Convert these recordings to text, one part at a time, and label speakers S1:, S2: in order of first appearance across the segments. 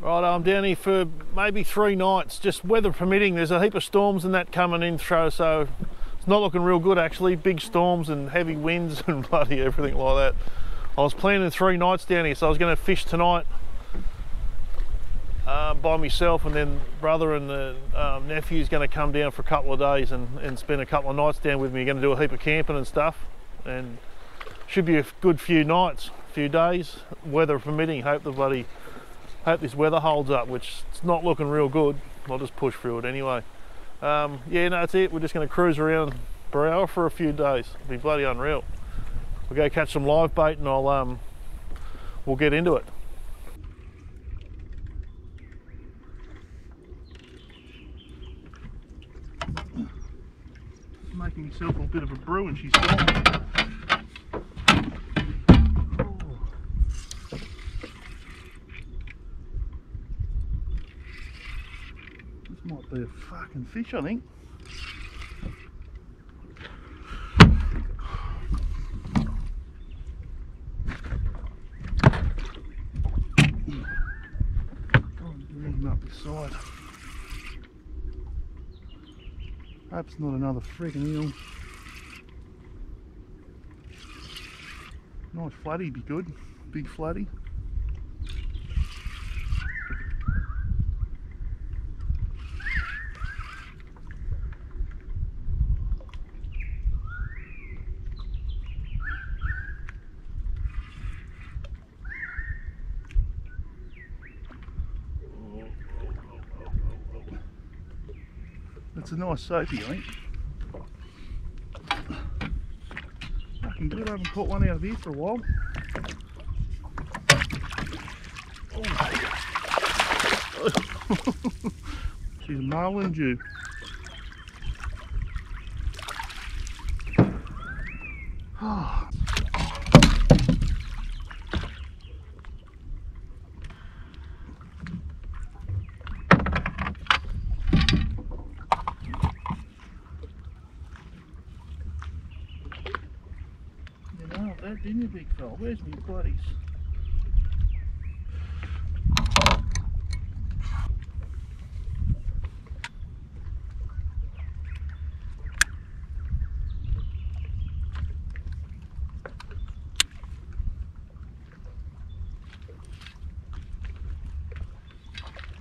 S1: Right, I'm down here for maybe 3 nights, just weather permitting. There's a heap of storms and that coming in through, so it's not looking real good actually. Big storms and heavy winds and bloody everything like that. I was planning 3 nights down here, so I was going to fish tonight by myself, and then brother and the nephew's going to come down for a couple of days and spend a couple of nights down with me. Going to do a heap of camping and stuff, and should be a good few nights, few days, weather permitting. Hope this weather holds up, which it's not looking real good. I'll just push through it anyway. Yeah, no, that's it. We're just going to cruise around Barrow for a few days. It'll be bloody unreal. We'll go catch some live bait and we'll get into it. Making myself a bit of a brew and she's gone. Might be a fucking fish, I think. Bring him up this side. Hope it's not another freaking eel. Nice flatty, be good. Big flatty. It's a nice soapy, I think. Fucking good, I haven't caught one out of here for a while. Oh. She's marlin dew. Oh. That didn't you, big fella? Where's my buddies?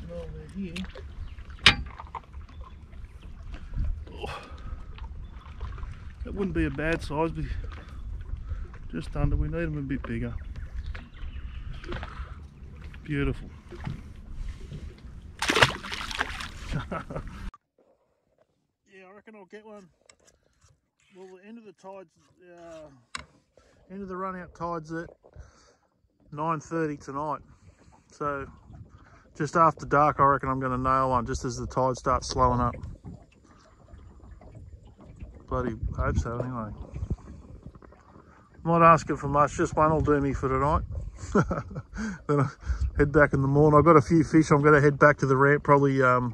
S1: Well, they're here. Oh. That wouldn't be a bad size, but just under. We need them a bit bigger. Beautiful. Yeah, I reckon I'll get one. Well, the end of the tides, end of the run out tides at 9:30 tonight. So just after dark, I reckon I'm going to nail one just as the tide starts slowing up. Bloody hope so anyway. Not asking for much, just one will do me for tonight. Then I head back in the morning. I've got a few fish. I'm going to head back to the ramp. Probably I'll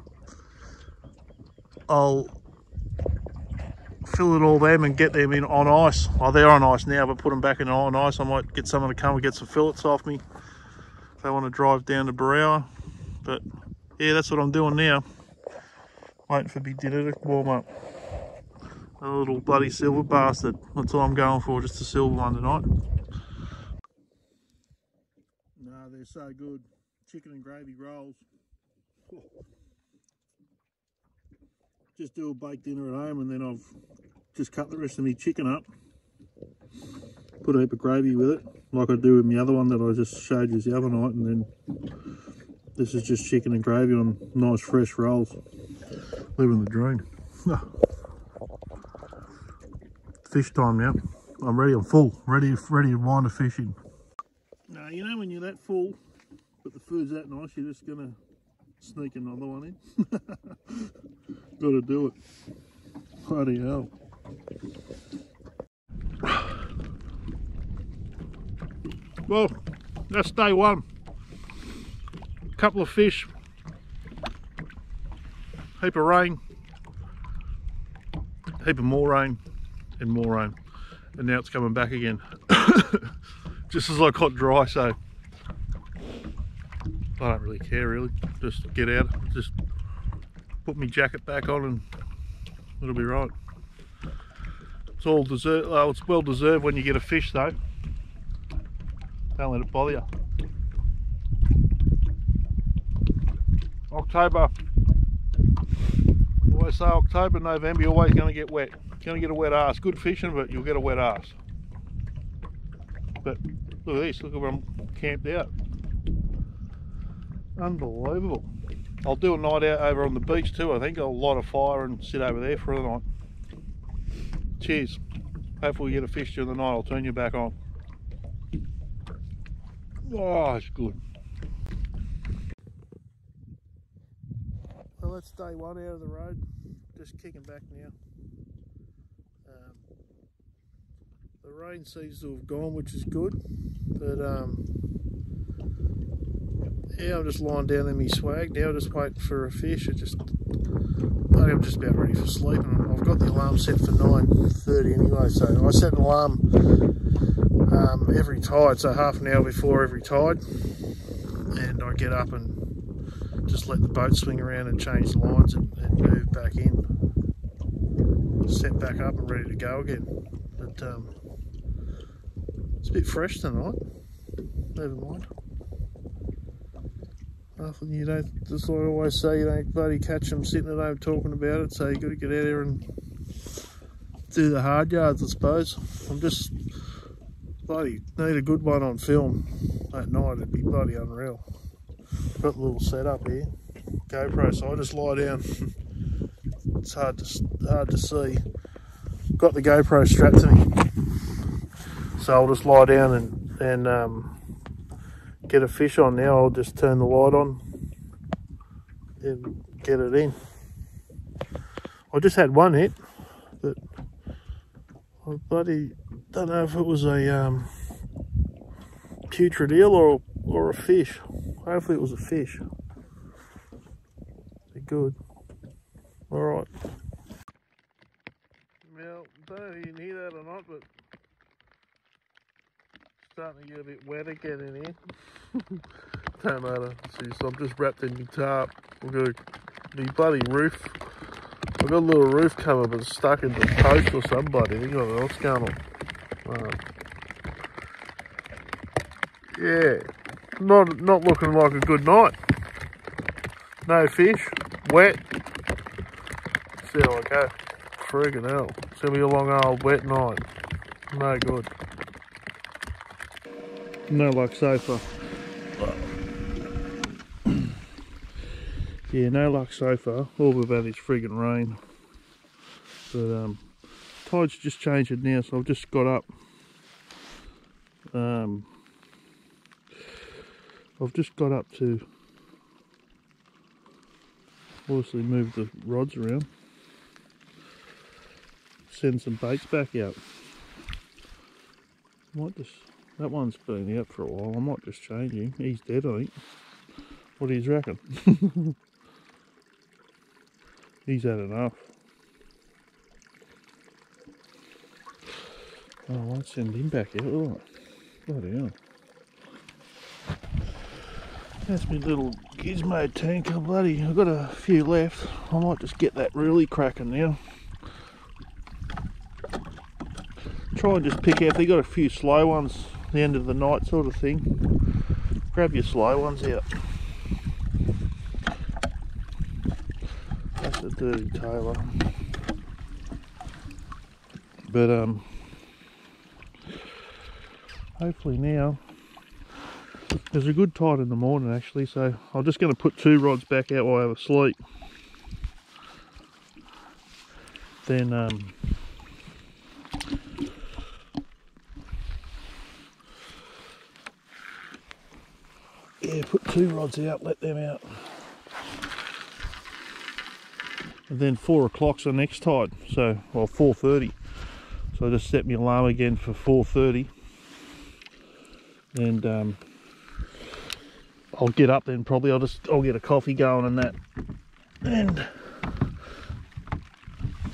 S1: fill it all them and get them in on ice. Well, they're on ice now, but put them back in on ice. I might get someone to come and get some fillets off me if they want to drive down to Barrow. But yeah, that's what I'm doing now. Waiting for big dinner to warm up. A little bloody silver bastard. That's all I'm going for, just a silver one tonight. No, they're so good. Chicken and gravy rolls. Just do a baked dinner at home, and then I've just cut the rest of my chicken up. Put a heap of gravy with it, like I do with my other one that I just showed you the other night, and then this is just chicken and gravy on nice fresh rolls. Living the dream. Fish time now. I'm ready, I'm full. Ready to wind the fish in. Now, you know when you're that full, but the food's that nice, you're just gonna sneak another one in. Gotta do it. Bloody hell. Well, that's day one. Couple of fish, heap of rain, heap of more rain, and more rain, and now it's coming back again. Just as I got dry, so I don't really care really. Just get out, just put my jacket back on and it'll be right. It's all deserved. It's well deserved when you get a fish though. Don't let it bother you. October. I always say October, November, you're always going to get wet. You're going to get a wet ass. Good fishing, but you'll get a wet ass. But look at this. Look at where I'm camped out. Unbelievable. I'll do a night out over on the beach too, I think. I'll light a fire and sit over there for the night. Cheers. Hopefully we get a fish during the night. I'll turn you back on. Oh, it's good. Well, that's day one out of the road. Just kicking back now. The rain seems to have gone, which is good. But yeah, I'm just lying down in my swag now, just waiting for a fish. I'm just about ready for sleep, and I've got the alarm set for 9:30 anyway. So I set an alarm every tide, so half an hour before every tide, and I get up and just let the boat swing around and change the lines and move back in, set back up and ready to go again. But it's a bit fresh tonight. Never mind. Nothing, you don't, just like I always say, you don't bloody catch them sitting at home talking about it, so you got to get out there and do the hard yards, I suppose. I'm just bloody need a good one on film at night. It'd be bloody unreal. Got a little setup here, GoPro, so I just lie down. It's hard to see. Got the GoPro strapped to me, so I'll just lie down and get a fish on now. I'll just turn the light on and get it in. I just had one hit, but I bloody don't know if it was a putrid eel or a fish. Hopefully it was a fish. They're good. Alright. Well, I don't know if you can hear that or not, but it's starting to get a bit wet again in here. Don't matter. See, so I'm just wrapped in my tarp. I've got my bloody roof. I've got a little roof cover, but it's stuck into the post or somebody. I don't know what's going on. Yeah, not looking like a good night. No fish, wet. See how I go. Friggin' hell. It's gonna be a long old wet night. No good. No luck so far. Yeah, no luck so far. All we've had is friggin' rain. But tide's just changed it now, so I've just got up. I've just got up to obviously move the rods around, send some baits back out. Might just, that one's been out for a while. I might just change him. He's dead, I think. What do you reckon? He's had enough. Oh, I won't send him back out, will I? Bloody hell. That's my little gizmo tanker, bloody. I've got a few left. I might just get that really cracking now. Try and just pick out, they got a few slow ones at the end of the night sort of thing. Grab your slow ones out. That's a dirty tailor. But hopefully now, there's a good tide in the morning actually, so I'm just going to put 2 rods back out while I have a sleep. Then yeah, put 2 rods out, let them out. And then 4 o'clock's the next tide, so, well, 4:30. So I just set my alarm again for 4:30. And I'll get up then probably. I'll get a coffee going and that, and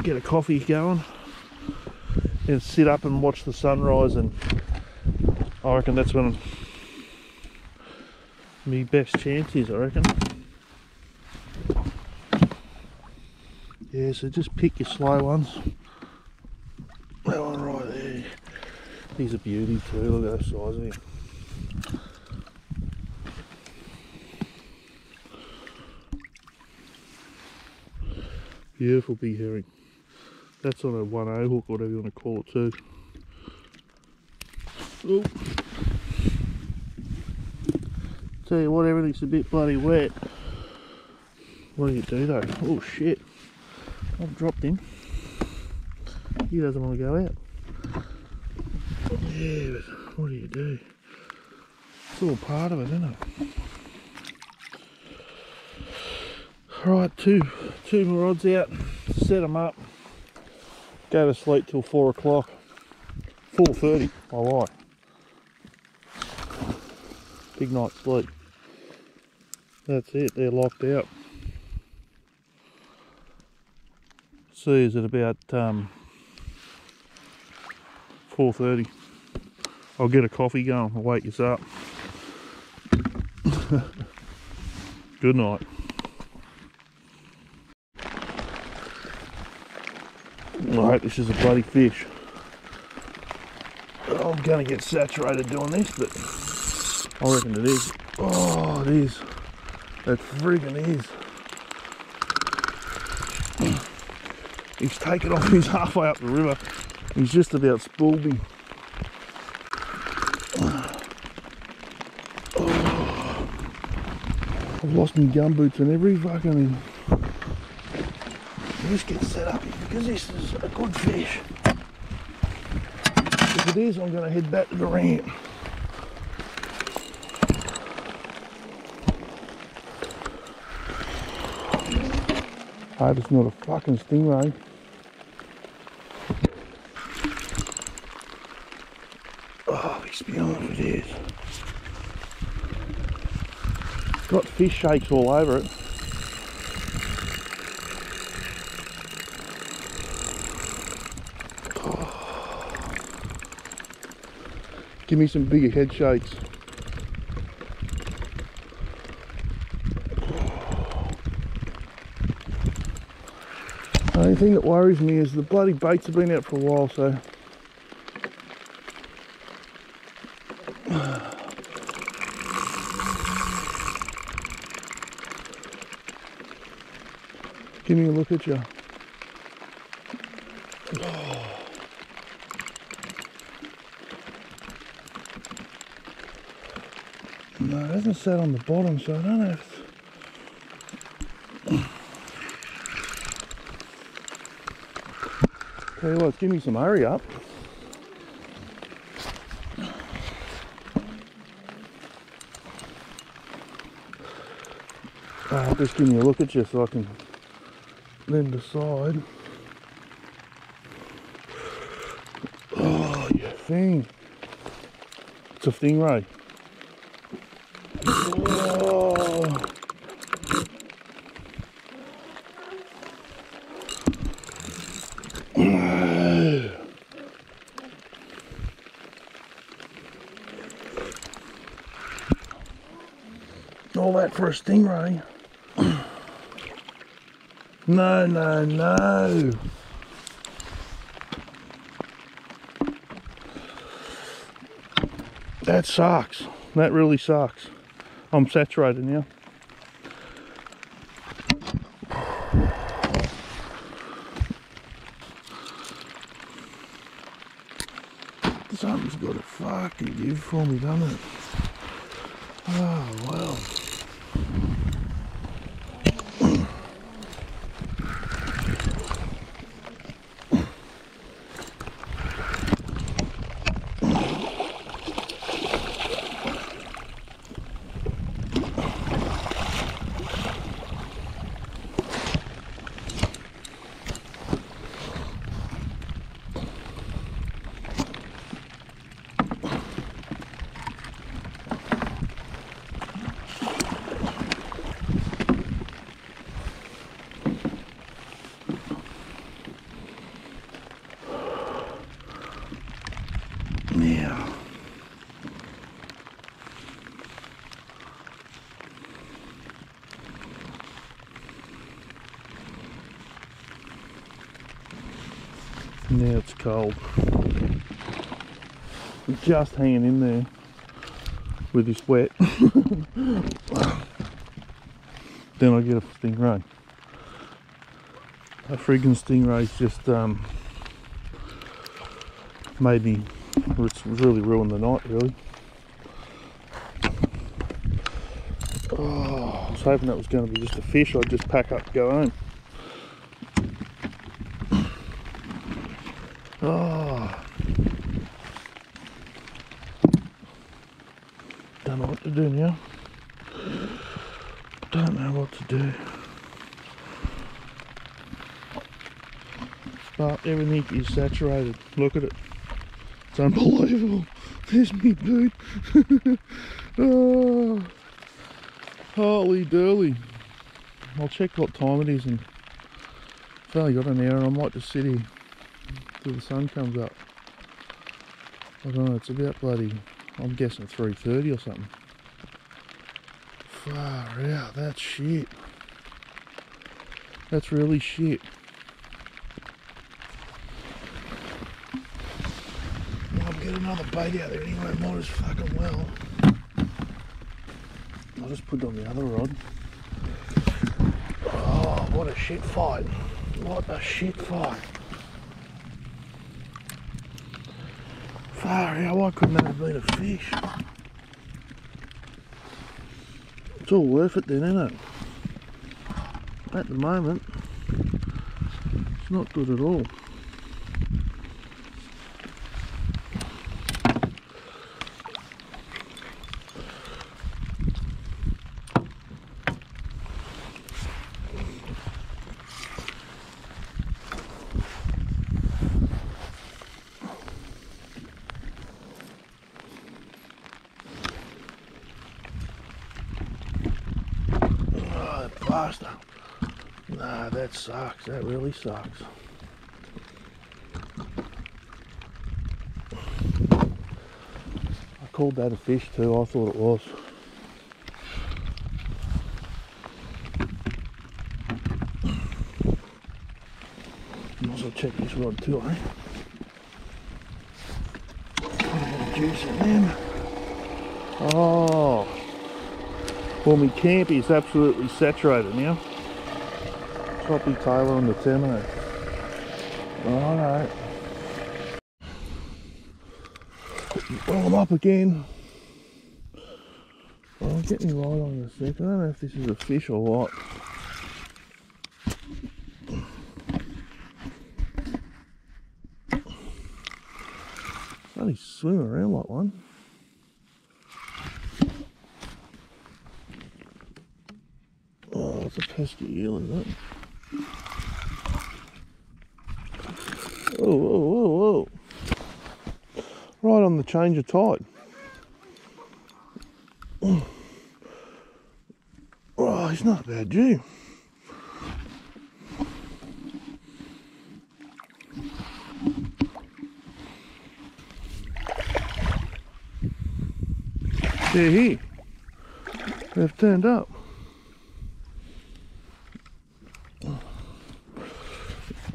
S1: get a coffee going and sit up and watch the sunrise, and I reckon that's when Me best chance is, I reckon. Yeah, so just pick your slow ones. That one right there. He's a beauty too, look at the size of him. Beautiful big herring. That's on a 1-0 hook, whatever you want to call it too. Oh. Tell you what, everything's a bit bloody wet. What do you do though? Oh shit. I've dropped him. He doesn't want to go out. Yeah, but what do you do? It's all part of it, isn't it? Right, two more rods out, set them up, go to sleep till 4 o'clock. 4:30, I lie. Big night's sleep. That's it, they're locked out. See us at about 4:30. I'll get a coffee going, I'll wake us up. Good night. I hope this is a bloody fish. I'm going to get saturated doing this, but I reckon it is. Oh, it is. It friggin' is. He's taken off, he's halfway up the river. He's just about spooled me. Oh, I've lost my gumboots and every fucking... Just get set up here because this is a good fish. If it is, I'm going to head back to the ramp. I hope it's not a fucking stingray. Oh, it's beyond if it is. It's got fish shakes all over it. Give me some bigger head shakes. The only thing that worries me is the bloody baits have been out for a while, so give me a look at you. No, it hasn't sat on the bottom, so I don't know if tell you what, give me some hurry up. Just give me a look at you so I can then decide. Oh, you thing. It's a stingray. Oh. All that for a stingray. No, no, no. That sucks. That really sucks. I'm saturated now. Something's got to fucking give for me, doesn't it? Oh, well. Now it's cold. I'm just hanging in there with this wet. Then I get a stingray. A friggin' stingray's just made me, it's really ruined the night really. Oh, I was hoping that was going to be just a fish. I'd just pack up and go home. Oh, don't know what to do now. Don't know what to do. But everything is saturated. Look at it. It's unbelievable. There's me boot. Oh, holy durly. I'll check what time it is, and I've only got an hour. I might just sit here till the sun comes up. I don't know, it's about bloody, I'm guessing 3:30 or something. Far out, that's shit. That's really shit. I'll get another bait out there anyway, might as fucking well. I'll just put it on the other rod. Oh, what a shit fight. What a shit fight. Far out, why couldn't that have been a fish? It's all worth it then, isn't it? At the moment, it's not good at all. Bastard. Nah, that sucks. That really sucks. I called that a fish too. I thought it was. Might as well check this rod too, eh? Put a bit of juice in them. Oh. Well, my camp is absolutely saturated now. Choppy tailor on the Temo. Alright. Well, I'm up again. Well, get me right on in a sec. I don't know if this is a fish or what. It's only swimming around like one. It's a pesky eel, isn't it? Whoa, whoa, whoa, whoa. Right on the change of tide. Oh, he's not a bad Jew. They're here. They've turned up.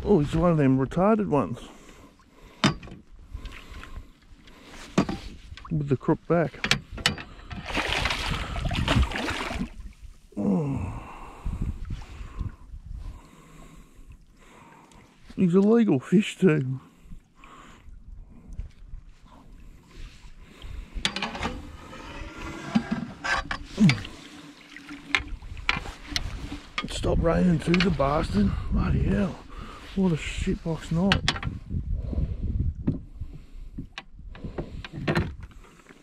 S1: Oh, he's one of them retarded ones. With the crook back. Oh. He's a legal fish too. It stopped raining too, the bastard. Bloody hell. What a shitbox night.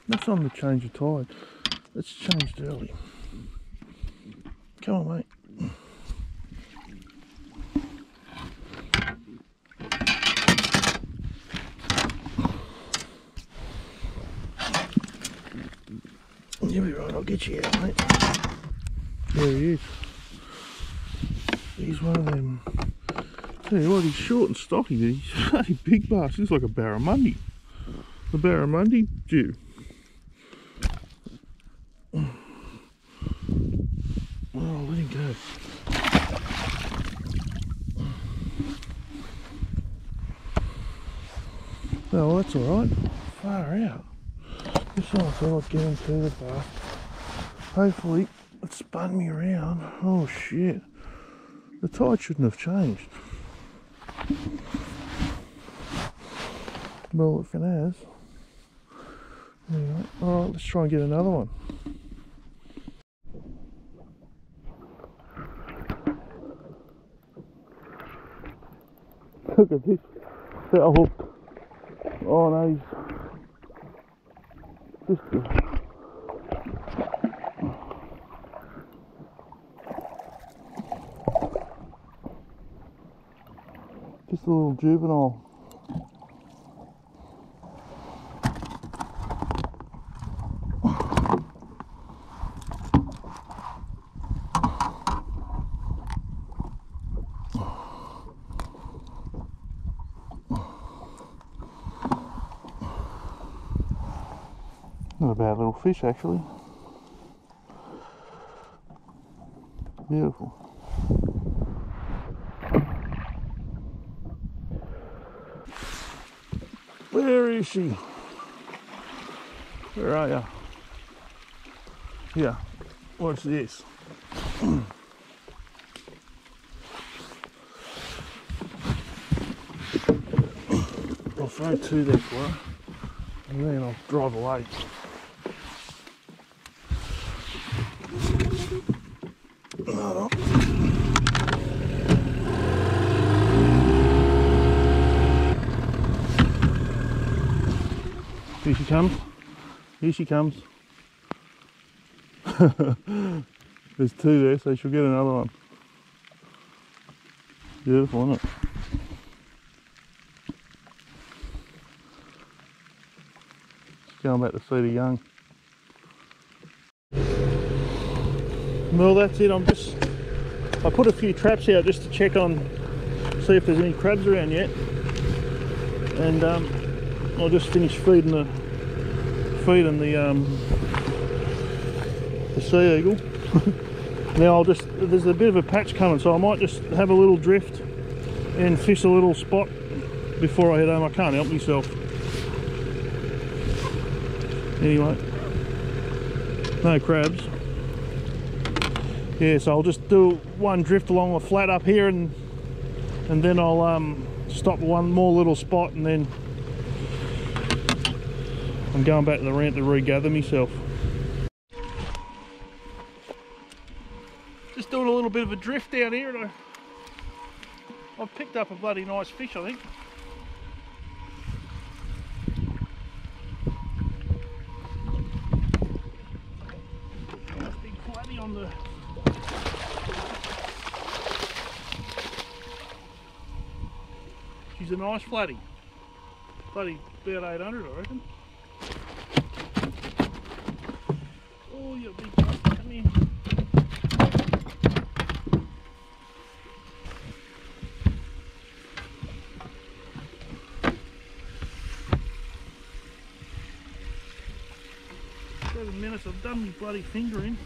S1: That's on the change of tide. It's changed early. Come on, mate. You'll be right, I'll get you out, mate. There he is. He's one of them. Tell you what, he's short and stocky, but he's bloody big bastard. He's like a barramundi. A barramundi Jew. Oh, let him go. Oh, well, that's alright. Far out. Just so I thought I'd get into the bath. Hopefully it spun me around. Oh shit. The tide shouldn't have changed. Well, if it has. Anyway, alright, let's try and get another one. Look at this. Fell hooked. Oh no, he's just a little juvenile. Not a bad little fish, actually. Beautiful. Where is she? Where are you? Yeah. What's this? I'll throw two there for her, and then I'll drive away. Here she comes. Here she comes. There's two there, so she'll get another one. Beautiful, isn't it? Going back to see the young. Well, that's it. I put a few traps out just to check on, see if there's any crabs around yet, and I'll just finish feeding the sea eagle. Now there's a bit of a patch coming, so I might just have a little drift and fish a little spot before I head home. I can't help myself. Anyway, no crabs. Yeah, so I'll just do one drift along the flat up here, and then I'll stop one more little spot, and then I'm going back to the ramp to regather myself. Just doing a little bit of a drift down here, and I've picked up a bloody nice fish, I think. Nice big flatty on the... She's a nice flatty. Bloody about 800, I reckon. Oh, you big bastard, come here. Minutes I've done my bloody finger in.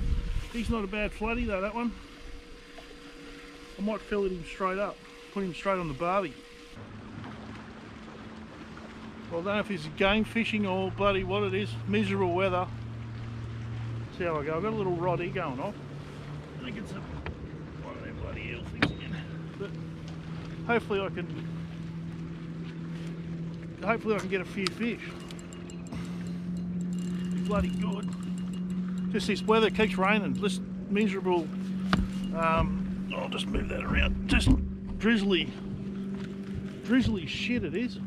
S1: He's not a bad flatty though, that one. I might fillet him straight up, put him straight on the barbie. Well, I don't know if it's game fishing or bloody what it is, miserable weather. See how I go. I've got a little rod here going off. I think it's one of them bloody eel things again. But hopefully I can get a few fish. Be bloody good. Just this weather keeps raining, just miserable. I'll just move that around. Just drizzly shit it is.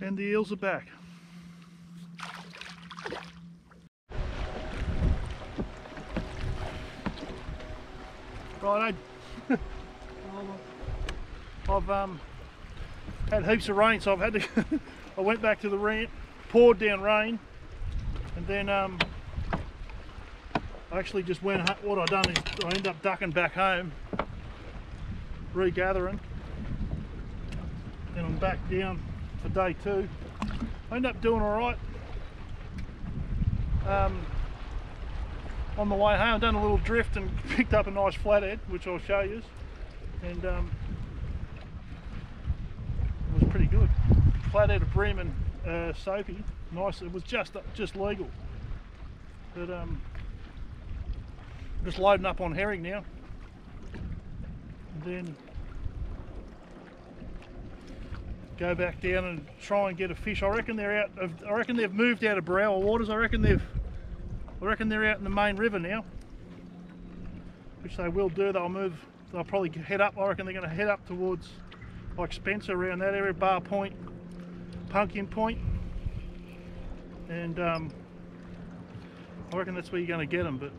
S1: And the eels are back. Right, I've had heaps of rain, so I've had to I went back to the ramp, poured down rain, and then I actually just went, what I done is I ended up ducking back home, regathering, and I'm back down for day 2. I ended up doing alright.
S2: on the way home. Done a little drift and picked up a nice flathead, which I'll show you, and it was pretty good. Flathead, a bream and soapy, nice. It was just legal, but just loading up on herring now, and then go back down and try and get a fish. I reckon they're out. I reckon they've moved out of Barrow waters. I reckon they're out in the main river now, which they will do. They'll probably head up. I reckon they're going to head up towards like Spencer, around that area, Bar Point, Pumpkin Point, and I reckon that's where you're going to get them. But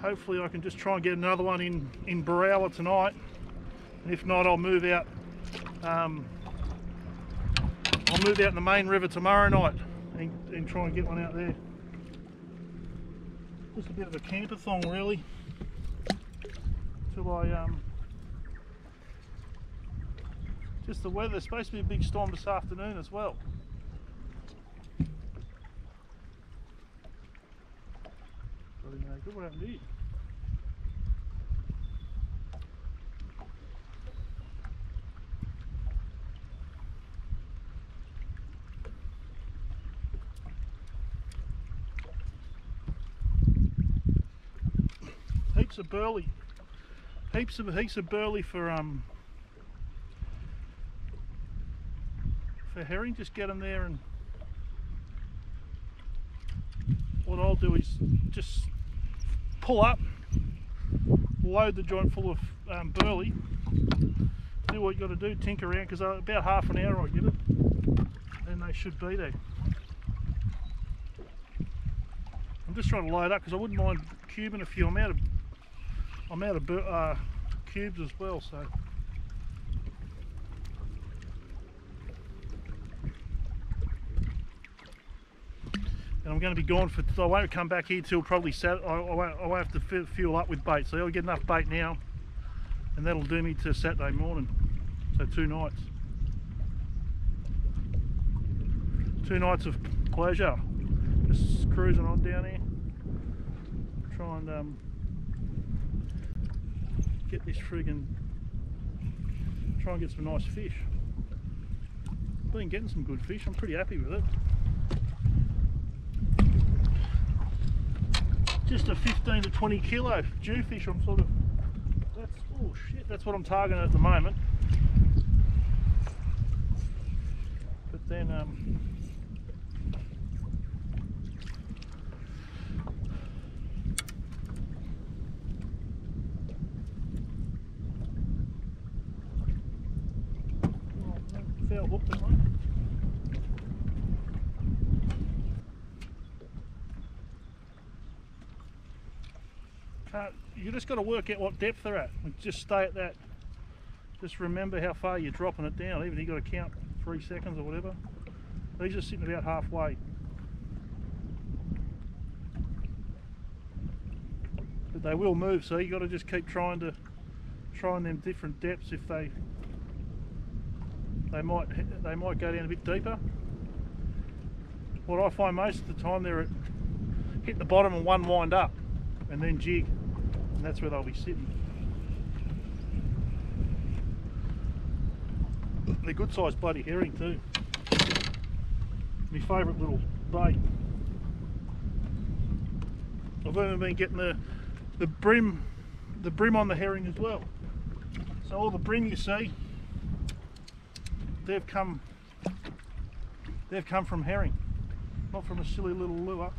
S2: hopefully I can just try and get another one in Barrow tonight, and if not, I'll move out. I'll move out in the main river tomorrow night and try and get one out there. Just a bit of a camper-thong really, till I just the weather. There's supposed to be a big storm this afternoon as well. Good, what happened to you? Heaps of burley, heaps of burley for herring. Just get them there, and what I'll do is just pull up, load the joint full of burley, do what you got to do, tinker around, because about half an hour I give it, and they should be there. I'm just trying to load up because I wouldn't mind cubing a few. I'm out of cubes as well, so and I'm going to be gone for. I won't come back here till probably Saturday. I won't have to fuel up with bait, so I'll get enough bait now, and that'll do me to Saturday morning. So 2 nights, 2 nights of pleasure. Just cruising on down here, try and get this friggin', try and get some nice fish. Been getting some good fish. I'm pretty happy with it. Just a 15 to 20 kilo jewfish. I'm sort of, that's, oh shit, that's what I'm targeting at the moment. But then foul hook that one. You just got to work out what depth they're at and just stay at that. Just remember how far you're dropping it down. Even you got to count 3 seconds or whatever. These are sitting about halfway. But they will move, so you got to just keep trying them different depths. If they might go down a bit deeper. What I find most of the time, they're at hit the bottom and one wind up and then jig, and that's where they'll be sitting. They're good sized bloody herring too. My favourite little bait. I've even been getting the brim on the herring as well. So all the brim you see, they've come from herring, not from a silly little lure.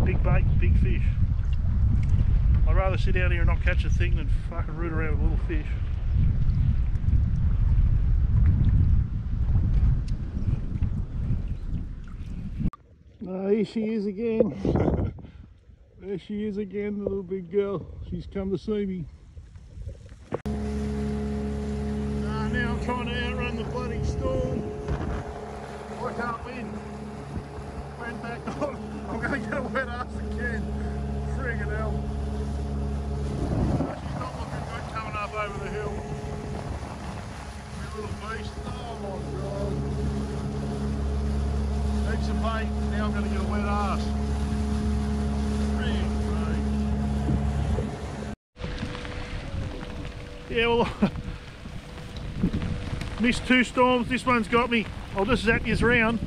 S2: Big bait, big fish. I'd rather sit out here and not catch a thing than fucking root around with little fish. Oh, here she is again. There she is again, the little big girl. She's come to see me. Now I'm trying to outrun the bloody storm. I can't win. Went back on. I'm going to get a wet ass again. Friggin' hell. She's not looking good coming up over the hill. My little beast. Oh my god.
S1: Heaps of bait, now I'm going to get a wet ass. Yeah, well, missed 2 storms, this one's got me. I'll just zap yous round.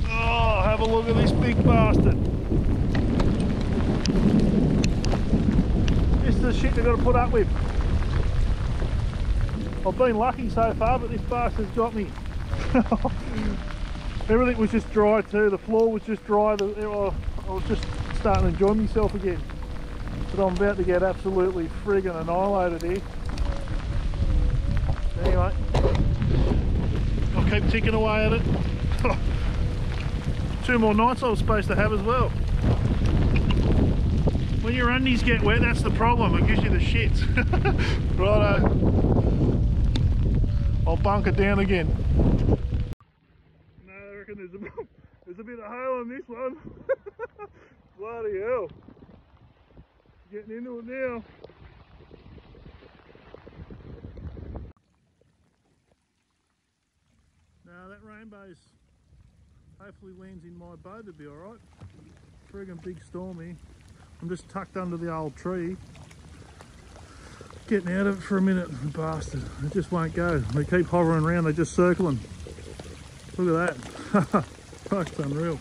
S1: Oh, have a look at this big bastard. This is the shit they've got to put up with. I've been lucky so far, but this bastard's got me. Everything was just dry too, the floor was just dry. I was just starting to enjoy myself again. But I'm about to get absolutely friggin' annihilated here. Anyway, I'll keep ticking away at it. 2 more nights I was supposed to have as well. When your undies get wet, that's the problem, it gives you the shits. Righto, I'll bunker down again. No, I reckon there's a bit of hail on this one. Bloody hell. Getting into it now. Now that rainbow's hopefully lands in my boat, it'll be alright. Friggin' big storm here. I'm just tucked under the old tree. Getting out of it for a minute, bastard. It just won't go. They keep hovering around, they're just circling. Look at that. That's unreal.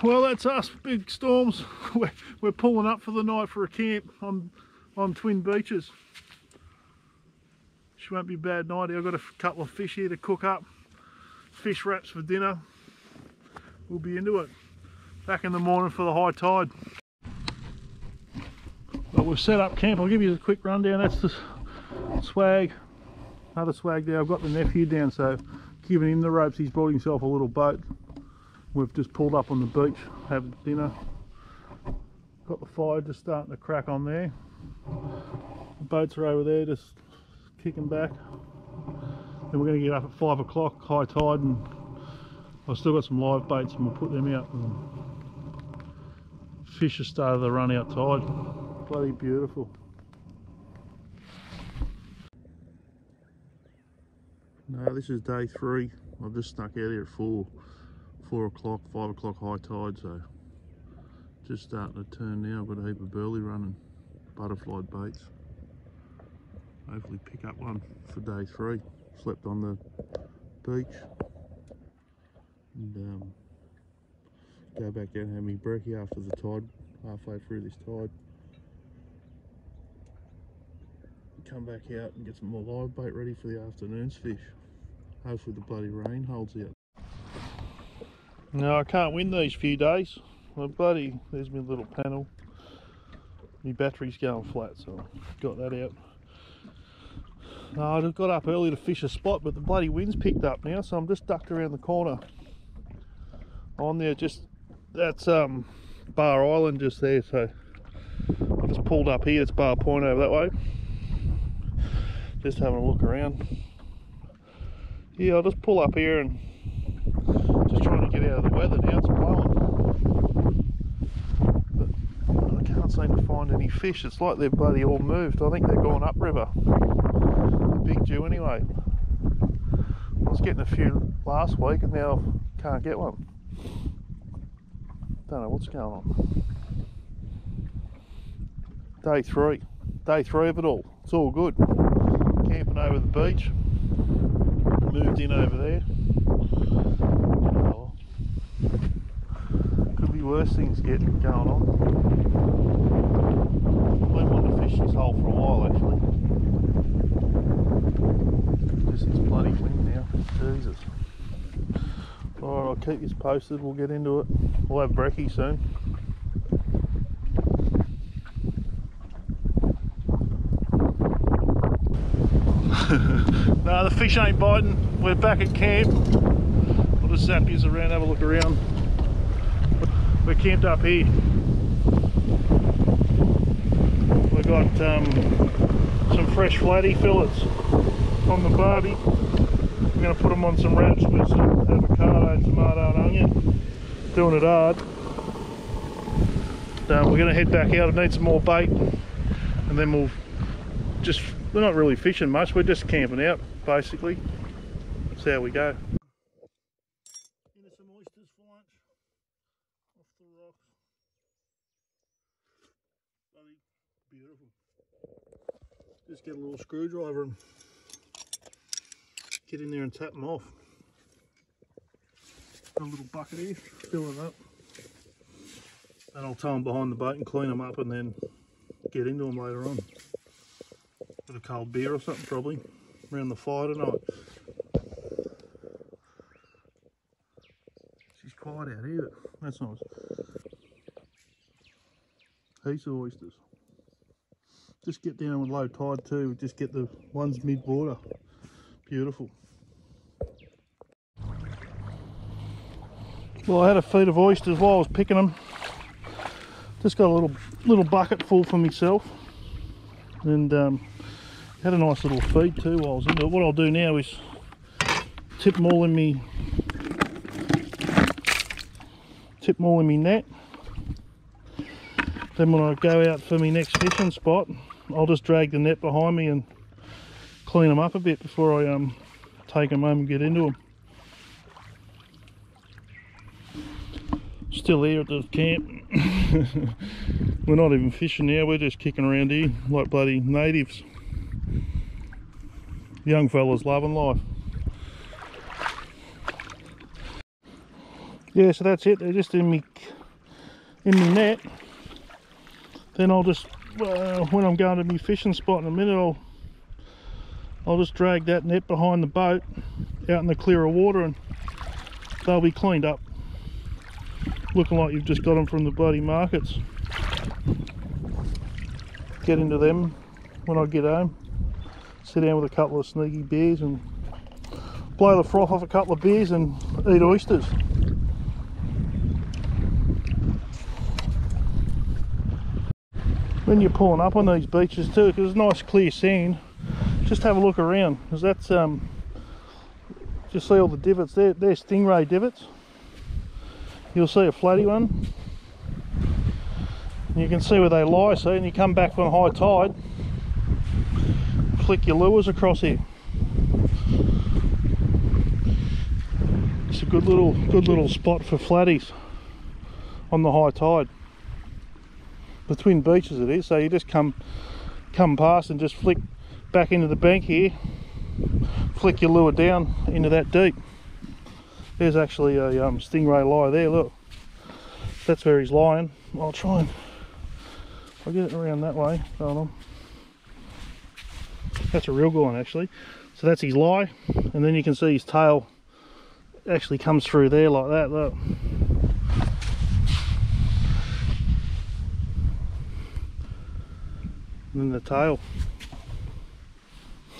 S1: Well, that's us, big storms. We're pulling up for the night for a camp on Twin Beaches. Which won't be a bad night. I've got a couple of fish here to cook up. Fish wraps for dinner. We'll be into it. Back in the morning for the high tide. But we've set up camp. I'll give you a quick rundown. That's the swag. Another swag there. I've got the nephew down, so giving him the ropes. He's brought himself a little boat. We've just pulled up on the beach, having dinner. Got the fire just starting to crack on there. The boats are over there, just kicking back. Then we're going to get up at 5 o'clock, high tide, and I've still got some live baits and we'll put them out. And fish have started to run out tide. Bloody beautiful. No, this is day 3. I've just snuck out here at 4 o'clock, 5 o'clock high tide, so just starting to turn now. I've got a heap of burley running, butterfly baits. Hopefully pick up one for day 3. Slept on the beach and go back down and have me brekkie after the tide, halfway through this tide. Come back out and get some more live bait ready for the afternoon's fish. Hopefully the bloody rain holds out. No, I can't win these few days. Well, bloody, there's my little panel. My battery's going flat, so I've got that out. No, I got up early to fish a spot, but the bloody wind's picked up now, so I'm just ducked around the corner. On there, just, that's Bar Island just there, so I just pulled up here. It's Bar Point over that way. Just having a look around. Yeah, I'll just pull up here and just trying to get out of the weather now. It's blowing, but I can't seem to find any fish. It's like they're bloody all moved. I think they're gone upriver. Big dew anyway. I was getting a few last week and now I can't get one. Don't know what's going on. Day 3 of it all. It's all good. Camping over the beach. Moved in over there. Oh, could be worse things getting going on. I've been wanting to fish this hole for a while actually. Just this bloody wind now. Jesus. Alright, I'll keep you posted. We'll get into it. We'll have brekkie soon. No, the fish ain't biting. We're back at camp. I'll just zap you around, have a look around. We're camped up here. We've got some fresh flatty fillets on the barbie. We're going to put them on some wraps with some avocado, tomato and onion. Doing it hard. We're going to head back out and need some more bait, and then we'll just
S2: we're not really fishing much, we're just camping out basically. That's how we go. Into some oysters for lunch off the rocks. Bloody beautiful. Just get a little screwdriver and get in there and tap them off. Got a little bucket here, fill it up. And I'll tow them behind the boat and clean them up and then get into them later on. With a cold beer or something probably, around the fire tonight. She's quiet out here, that's nice. Heaps of oysters. Just get down with low tide too, just get the ones mid-water. Beautiful. Well, I had a feed of oysters while I was picking them. Just got a little bucket full for myself. And had a nice little feed too while I was into it. What I'll do now is tip them all in me net. Then when I go out for my next fishing spot, I'll just drag the net behind me and clean them up a bit before I take them home and get into them. Still here at the camp. We're not even fishing now, we're just kicking around here like bloody natives. Young fellas loving life. Yeah, so that's it, they're just in me net. Then I'll just, when I'm going to my fishing spot in a minute, I'll just drag that net behind the boat out in the clearer water and they'll be cleaned up. Looking like you've just got them from the bloody markets. Get into them when I get home. Sit down with a couple of sneaky beers and blow the froth off a couple of beers and eat oysters. When you're pulling up on these beaches too, because it's nice clear sand, just have a look around, because that's just see all the divots there. They're stingray divots. You'll see a flatty one. You can see where they lie, see, and you come back on high tide, flick your lures across here. It's a good little spot for flatties on the high tide. The twin beaches it is, so you just come past and just flick back into the bank here, flick your lure down into that deep. There's actually a stingray lie there, look. That's where he's lying. I'll get it around that way. Hold on. That's a real good one actually. So that's his lie, and then you can see his tail actually comes through there like that, look. And then the tail.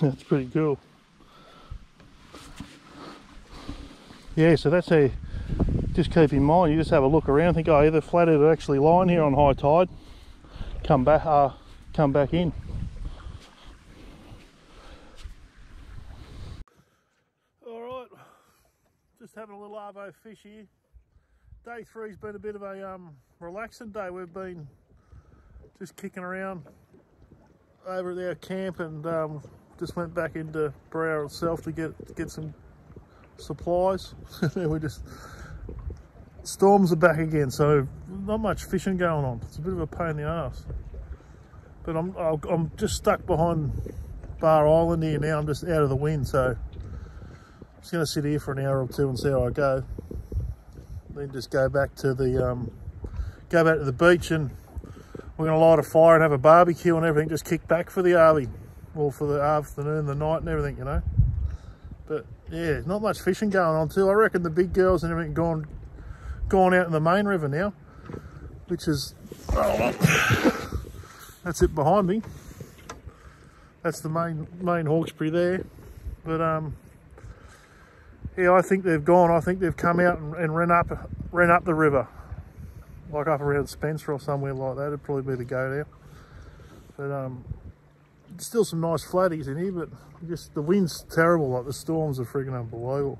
S2: That's pretty cool. Yeah, so that's how, just keep in mind, you just have a look around, think, oh yeah, the flathead are actually lying here on high tide. Come back in. Alright, just having a little arvo fish here. Day 3's been a bit of a relaxing day. We've been just kicking around over at our camp and just went back into Brower itself to get some supplies. We just, storms are back again, so not much fishing going on. It's a bit of a pain in the arse. But I'm just stuck behind Bar Island here now. I'm just out of the wind, so I'm just going to sit here for an hour or two and see how I go. Then just go back to the beach, and we're going to light a fire and have a barbecue and everything. Just kick back for the arby, or for the afternoon, the night, and everything, you know. But yeah, not much fishing going on too. I reckon the big girls and everything gone out in the main river now, which is, oh, that's it behind me. That's the main Hawkesbury there. But yeah, I think they've gone. I think they've come out and ran up the river, like up around Spencer or somewhere like that. It'd probably be the go now. But still some nice flatties in here, but just the wind's terrible. Like the storms are freaking unbelievable.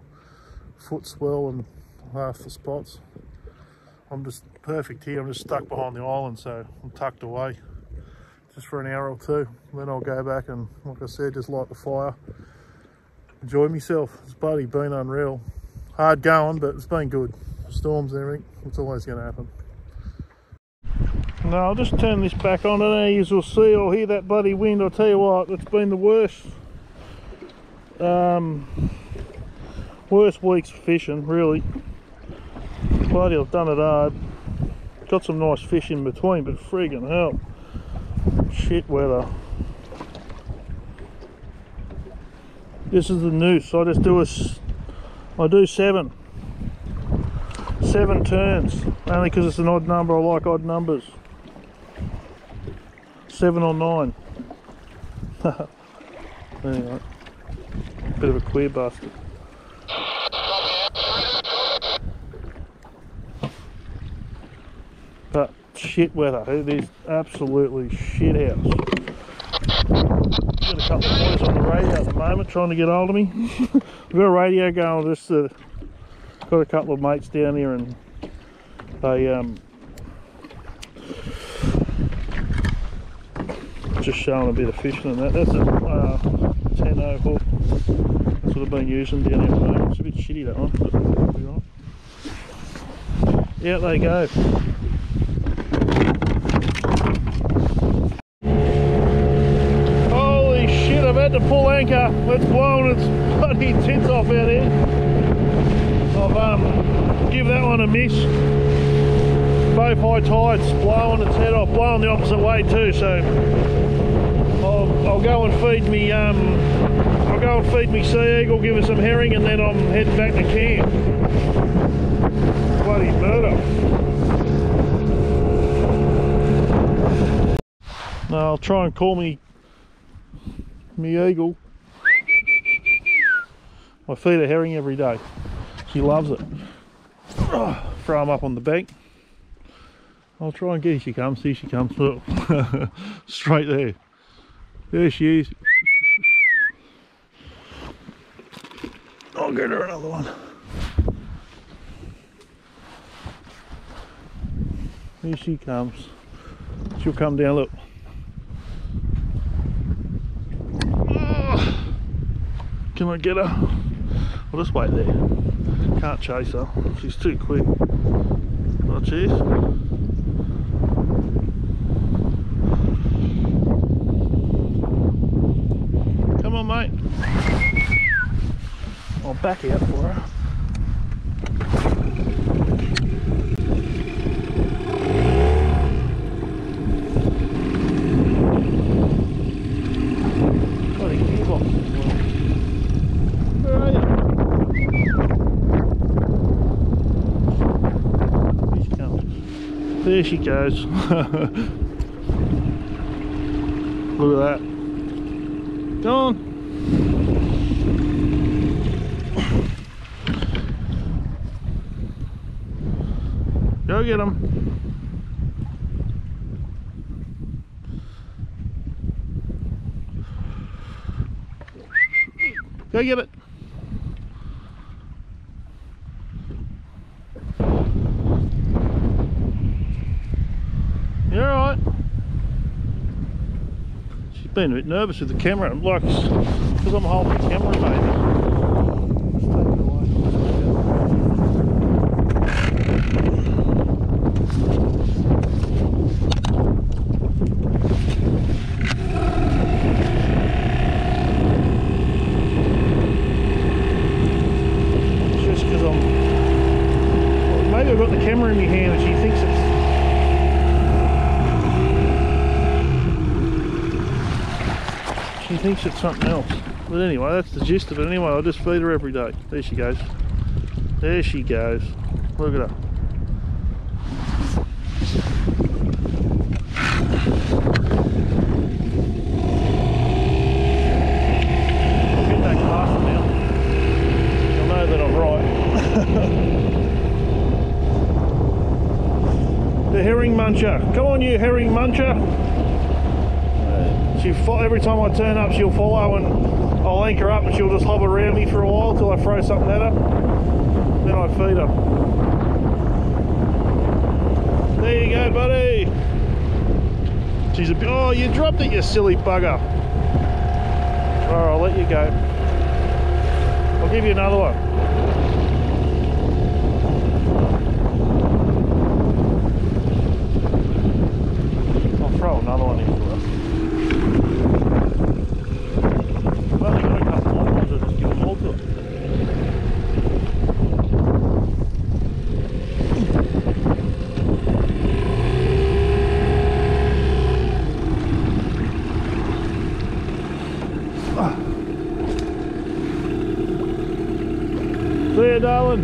S2: Foot swell and half the spots. I'm just perfect here. I'm just stuck behind the island, so I'm tucked away.
S1: just for an hour or two. Then I'll go back and, like I said, just light the fire. Enjoy myself. It's bloody been unreal. Hard going, but it's been good. Storms and everything, it's always going to happen. No, I'll just turn this back on and there you'll see or hear that bloody wind. I'll tell you what, it's been the worst worst weeks for fishing, really. Bloody, I've done it hard. Got some nice fish in between, but friggin' hell, shit weather. This is the noose. I just do I do 7 turns, only because it's an odd number. I like odd numbers. 7 or 9. Anyway, bit of a queer bastard. But shit weather. It is absolutely shit house. Got a couple of boys on the radio at the moment trying to get hold of me. We've got a radio going. Just got a couple of mates down here, and they just showing a bit of fishing and that. That's a 10-0 hook. That's what I've been using down here at the moment. It's a bit shitty, that one, but it'll be right. Out they go. Holy shit, I've had to pull anchor. It's blown its bloody tits off out here. I've give that one a miss. Both high tides blowing its head off, blowing the opposite way too, so I'll go and feed me sea eagle, give her some herring, and then I'm heading back to camp. Bloody murder. No, I'll try and call me eagle. I feed her herring every day. She loves it. Throw them up on the bank. I'll try and get her. She comes. Here she comes. Look. Straight there. There she is. I'll get her another one. Here she comes. She'll come down, look. Can I get her? I'll just wait there. Can't chase her. She's too quick. Oh, cheers. Come on, mate. I'll back out for her. Bloody gearbox as well. Where are you? Here she comes. There she goes. Look at that. Go on. Go get him. Go get it. You're alright. She's been a bit nervous with the camera, like, because I'm holding the camera, maybe. Let's take it away. Just because I'm, well, maybe I've got the camera in my hand and she thinks it's something else. But anyway, that's the gist of it. Anyway, I'll just feed her every day. There she goes. There she goes. Look at her. I'll get that caster now. You'll know that I'm right. The herring muncher. Come on, you herring muncher. Every time I turn up, she'll follow, and I'll anchor up and she'll just hover around me for a while till I throw something at her. Then I feed her. There you go, buddy. She's a bit, oh, you dropped it, you silly bugger. Alright, I'll let you go. I'll give you another one. I'll throw another one in for us. I've only got a couple more ones, I'll just give them all to it. See you, darling.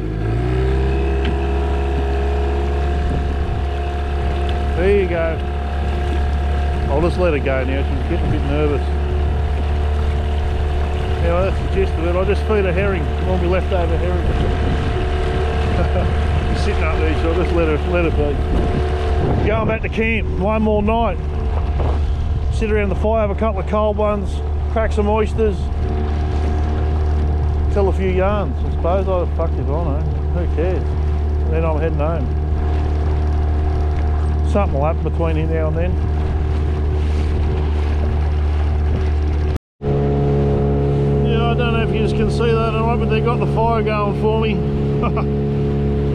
S1: There you go. I'll just let her go now, she's getting a bit nervous. Anyway, that's the gist of it. I'll just feed a herring, all my leftover herring. She's sitting up there, so I'll just let her be. Going back to camp, one more night. Sit around the fire, have a couple of cold ones, crack some oysters, tell a few yarns. I suppose I fucked if I know. Who cares? And then I'm heading home. Something will happen between here now and then. Yeah, I don't know if you can see that or not, but they got the fire going for me.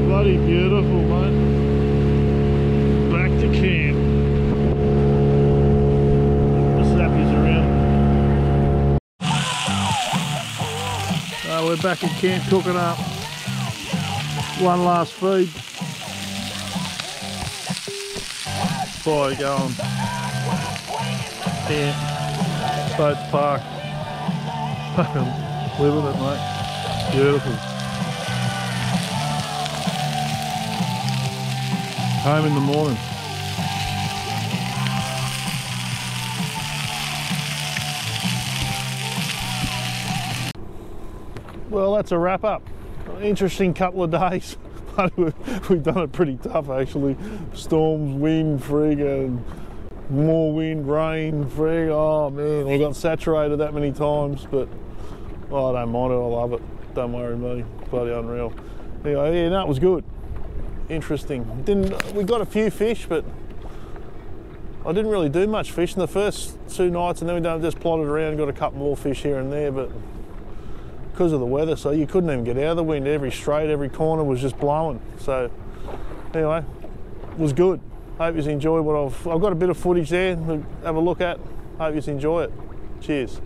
S1: Bloody beautiful, mate. Back to camp. We're back at camp cooking up one last feed. Fire going. Yeah, boat's parked. Living it, mate. Beautiful. Home in the morning. Well, that's a wrap up. Interesting couple of days. We've done it pretty tough actually. Storms, wind, friggin', more wind, rain, frig. Oh man, I got saturated that many times, but oh, I don't mind it, I love it. Don't worry me, bloody unreal. Anyway, yeah, no, it was good. Interesting. We got a few fish, but I didn't really do much fishing the first 2 nights, and then we just plodded around, got a couple more fish here and there, but because of the weather, so you couldn't even get out of the wind. Every straight, every corner was just blowing. So anyway, it was good. Hope you enjoy what I've got a bit of footage there to have a look at. Hope you enjoy it. Cheers.